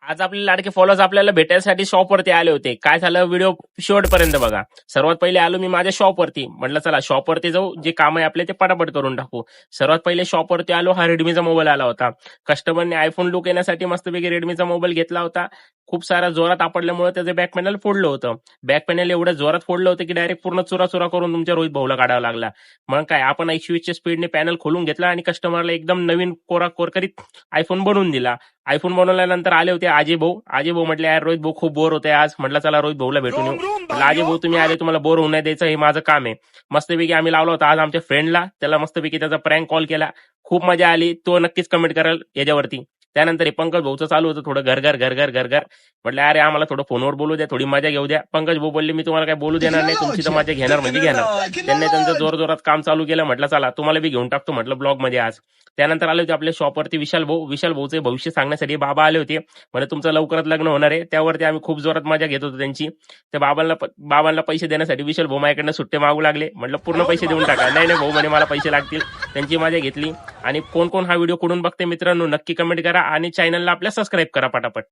आज आपले लाडके फॉलोअर्स आपल्याला भेटायसाठी शॉपवरती आले होते. काय झालं व्हिडिओ शेवटपर्यंत बघा. सर्वात पहिले आलो मी माझ्या शॉपवरती. म्हटलं चला शॉपवरती जाऊ, जे काम आहे आपले ते पटापट करून टाकू. सर्वात पहिले शॉपवरती आलो, हा रेडमीचा मोबाईल आला होता. कस्टमरने आयफोन लुक येण्यासाठी मस्तपैकी रेडमीचा मोबाईल घेतला होता. खूप सारा जोरात आपडल्यामुळे त्याचं बॅक पॅनल फोडलं होतं. बॅक पॅनल एवढं जोरात फोडलं होतं की डायरेक्ट पूर्ण चुरा करून तुमच्या रोहित भाऊला काढावा लागला. मग काय आपण 120च्या स्पीडने पॅनल खोलून घेतला आणि कस्टमरला एकदम नवीन कोरा करीत आयफोन बनवून दिला. आयफोन बनवल्यानंतर आले होते अजय भाऊ म्हटले यार रोहित भाऊ खूप बोर होते आज. म्हटलं चला रोहित भाऊला भेटून येऊ. म्हटलं अजय भाऊ तुम्ही आले, तुम्हाला बोर होऊ नाही द्यायचं, हे माझं काम आहे. मस्तपैकी आम्ही लावला होता आज आमच्या फ्रेंडला, त्याला मस्तपैकी त्याचा प्रँक कॉल केला. खूप मजा आली. तो नक्कीच कमेंट करेल याच्यावरती. त्यानंतर हे पंकज भाऊचं चालू होतं थोडं घर. म्हटलं अरे आम्हाला थोडं फोनवर बोलू द्या, थोडी मजा घेऊ द्या. पंकज भाऊ बोलले मी तुम्हाला काय बोलू देणार नाही, तुमची तर मजा घेणार म्हणजे घेणार. त्यांनी त्यांचं जोरात काम चालू केलं. म्हटलं चला तुम्हाला बी घेऊन टाकतो म्हटलं ब्लॉग मध्ये आज. त्यानंतर आले होते आपल्या शॉपवरती विशाल भाऊचे भविष्य सांगण्यासाठी बाबा आले होते. म्हणजे तुमचं लवकरात लग्न होणार आहे. त्यावरती आम्ही खूप जोरात मजा घेत होतो त्यांची. त्या बाबांना पैसे देण्यासाठी विशाल भाऊ माझ्याकडनं सुट्टे मागू लागले. म्हटलं पूर्ण पैसे देऊन टाका. नाही भाऊ म्हणे मला पैसे लागतील. त्यांची मजा घेतली. आणि कोण कोण हा व्हिडिओ कुठून बघते मित्रांनो नक्की कमेंट करा आणि चॅनलला आपल्या सबस्क्राईब करा पटापट.